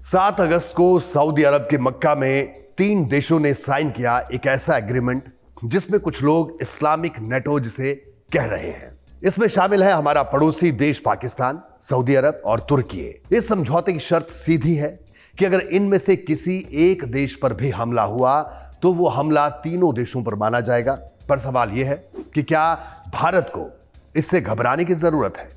7 अगस्त को सऊदी अरब के मक्का में 3 देशों ने साइन किया एक ऐसा एग्रीमेंट जिसमें कुछ लोग इस्लामिक नेटो जिसे कह रहे हैं। इसमें शामिल है हमारा पड़ोसी देश पाकिस्तान, सऊदी अरब और तुर्की। इस समझौते की शर्त सीधी है कि अगर इनमें से किसी एक देश पर भी हमला हुआ तो वो हमला तीनों देशों पर माना जाएगा। पर सवाल यह है कि क्या भारत को इससे घबराने की जरूरत है?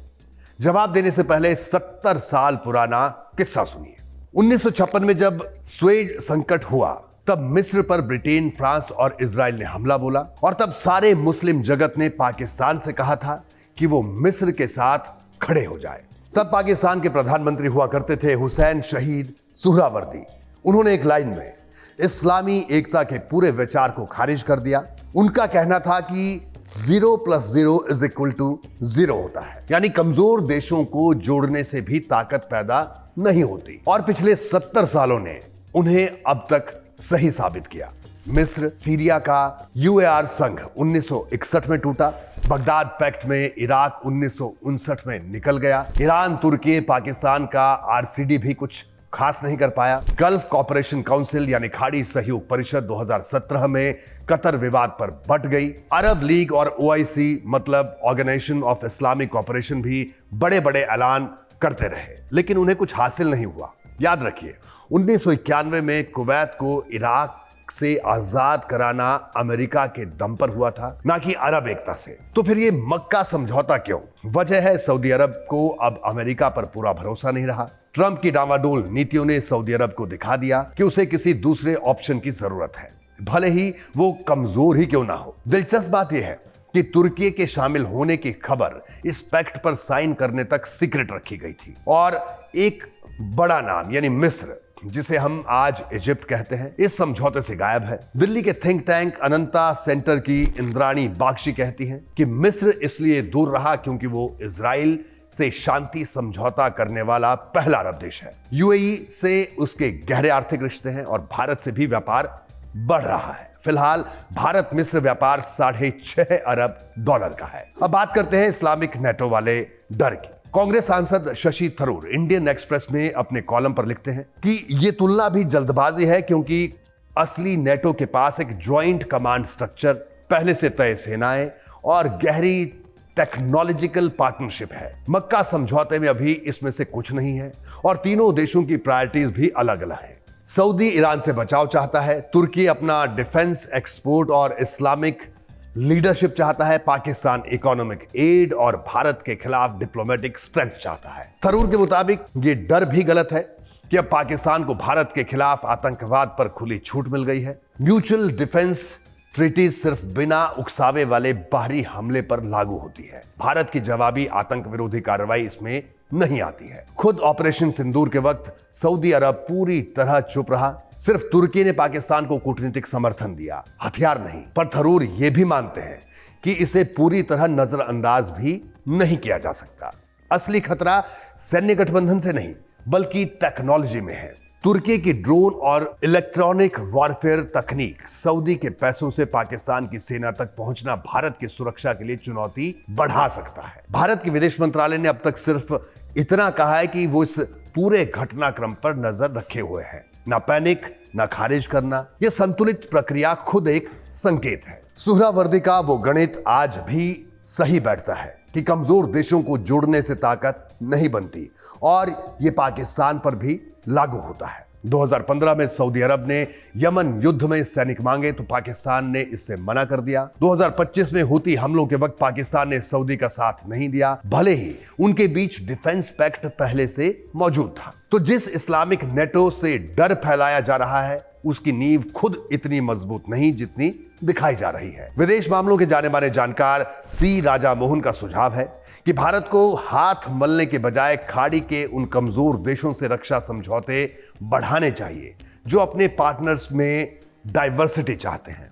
जवाब देने से पहले 70 साल पुराना किस्सा सुनिए। 1956 में जब स्वेज संकट हुआ तब मिस्र पर ब्रिटेन, फ्रांस और इजराइल ने हमला बोला और तब सारे मुस्लिम जगत ने पाकिस्तान से कहा था कि वो मिस्र के साथ खड़े हो जाए। तब पाकिस्तान के प्रधानमंत्री हुआ करते थे हुसैन शहीद सुहरावर्दी। उन्होंने एक लाइन में इस्लामी एकता के पूरे विचार को खारिज कर दिया। उनका कहना था कि 0 + 0 = 0 होता है, यानी कमजोर देशों को जोड़ने से भी ताकत पैदा नहीं होती। और पिछले 70 सालों ने उन्हें अब तक सही साबित किया। मिस्र सीरिया का UAR संघ 1961 में टूटा, बगदाद पैक्ट में इराक 1959 में निकल गया, ईरान, तुर्की, पाकिस्तान का RCD भी कुछ खास नहीं कर पाया, गल्फ कॉपरेशन काउंसिल यानी खाड़ी सहयोग परिषद 2017 में कतर विवाद पर बट गई, अरब लीग और OIC मतलब ऑर्गेनाइजेशन ऑफ इस्लामिक कॉपरेशन भी बड़े बड़े ऐलान करते रहे, लेकिन उन्हें कुछ हासिल नहीं हुआ। याद रखिए 1991 में कुवैत को इराक से आजाद कराना अमेरिका के दम पर हुआ था, ना कि अरब एकता से। तो फिर ये मक्का समझौता क्यों? वजह है सऊदी अरब को अब अमेरिका पर पूरा भरोसा नहीं रहा। ट्रंप की डावाडोल नीतियों ने सऊदी अरब को दिखा दिया कि उसे किसी दूसरे ऑप्शन की जरूरत है, भले ही वो कमजोर ही क्यों ना हो। दिलचस्प बात यह है कि तुर्की के शामिल होने की खबर इस पैक्ट पर साइन करने तक सीक्रेट रखी गई थी और एक बड़ा नाम यानी मिस्र, जिसे हम आज इजिप्ट कहते हैं, इस समझौते से गायब है। दिल्ली के थिंक टैंक अनंता सेंटर की इंद्राणी बागशी कहती हैं कि मिस्र इसलिए दूर रहा क्योंकि वो इजराइल से शांति समझौता करने वाला पहला अरब देश है। UAE से उसके गहरे आर्थिक रिश्ते हैं और भारत से भी व्यापार बढ़ रहा है। फिलहाल भारत मिस्र व्यापार $6.5 अरब का है। अब बात करते हैं इस्लामिक नेटो वाले डर की। कांग्रेस सांसद शशि थरूर इंडियन एक्सप्रेस में अपने कॉलम पर लिखते हैं कि यह तुलना भी जल्दबाजी है क्योंकि असली नेटो के पास एक ज्वाइंट कमांड स्ट्रक्चर, पहले से तय सेनाएं और गहरी टेक्नोलॉजिकल पार्टनरशिप है। मक्का समझौते में अभी इसमें से कुछ नहीं है और तीनों देशों की प्रायोरिटीज भी अलग अलग है। सऊदी ईरान से बचाव चाहता है, तुर्की अपना डिफेंस एक्सपोर्ट और इस्लामिक लीडरशिप चाहता है, पाकिस्तान इकोनॉमिक एड और भारत के खिलाफ डिप्लोमेटिक स्ट्रेंथ चाहता है। थरूर के मुताबिक ये डर भी गलत है कि अब पाकिस्तान को भारत के खिलाफ आतंकवाद पर खुली छूट मिल गई है। म्यूचुअल डिफेंस ट्रीटी सिर्फ बिना उकसावे वाले बाहरी हमले पर लागू होती है। भारत की जवाबी आतंक विरोधी कार्रवाई इसमें नहीं आती है। खुद ऑपरेशन सिंदूर के वक्त सऊदी अरब पूरी तरह चुप रहा, सिर्फ तुर्की ने पाकिस्तान को कूटनीतिक समर्थन दिया, हथियार नहीं। पर थरूर ये भी मानते हैं कि इसे पूरी तरह नजरअंदाज भी नहीं किया जा सकता। असली खतरा सैन्य गठबंधन से नहीं बल्कि टेक्नोलॉजी में है। तुर्की की ड्रोन और इलेक्ट्रॉनिक वॉरफेयर तकनीक, सऊदी के पैसों से पाकिस्तान की सेना तक पहुंचना भारत की सुरक्षा के लिए चुनौती बढ़ा सकता है। भारत के विदेश मंत्रालय ने अब तक सिर्फ इतना कहा है कि वो इस पूरे घटनाक्रम पर नजर रखे हुए हैं। ना पैनिक, ना खारिज करना, यह संतुलित प्रक्रिया खुद एक संकेत है। सुहरावर्दी का वो गणित आज भी सही बैठता है कि कमजोर देशों को जोड़ने से ताकत नहीं बनती और यह पाकिस्तान पर भी लागू होता है। 2015 में सऊदी अरब ने यमन युद्ध में सैनिक मांगे तो पाकिस्तान ने इससे मना कर दिया। 2025 में हुती हमलों के वक्त पाकिस्तान ने सऊदी का साथ नहीं दिया, भले ही उनके बीच डिफेंस पैक्ट पहले से मौजूद था। तो जिस इस्लामिक नेटो से डर फैलाया जा रहा है उसकी नींव खुद इतनी मजबूत नहीं जितनी दिखाई जा रही है। विदेश मामलों के जाने माने जानकार C राजा मोहन का सुझाव है कि भारत को हाथ मलने के बजाय खाड़ी के उन कमजोर देशों से रक्षा समझौते बढ़ाने चाहिए जो अपने पार्टनर्स में डाइवर्सिटी चाहते हैं।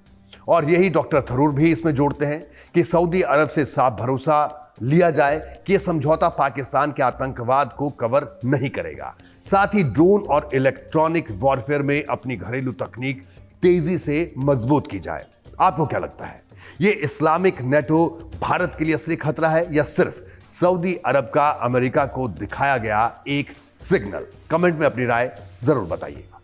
और यही डॉक्टर थरूर भी इसमें जोड़ते हैं कि सऊदी अरब से साफ भरोसा लिया जाए कि यह समझौता पाकिस्तान के आतंकवाद को कवर नहीं करेगा। साथ ही ड्रोन और इलेक्ट्रॉनिक वॉरफेयर में अपनी घरेलू तकनीक तेजी से मजबूत की जाए। आपको क्या लगता है, ये इस्लामिक नेटो भारत के लिए असली खतरा है या सिर्फ सऊदी अरब का अमेरिका को दिखाया गया एक सिग्नल? कमेंट में अपनी राय जरूर बताइएगा।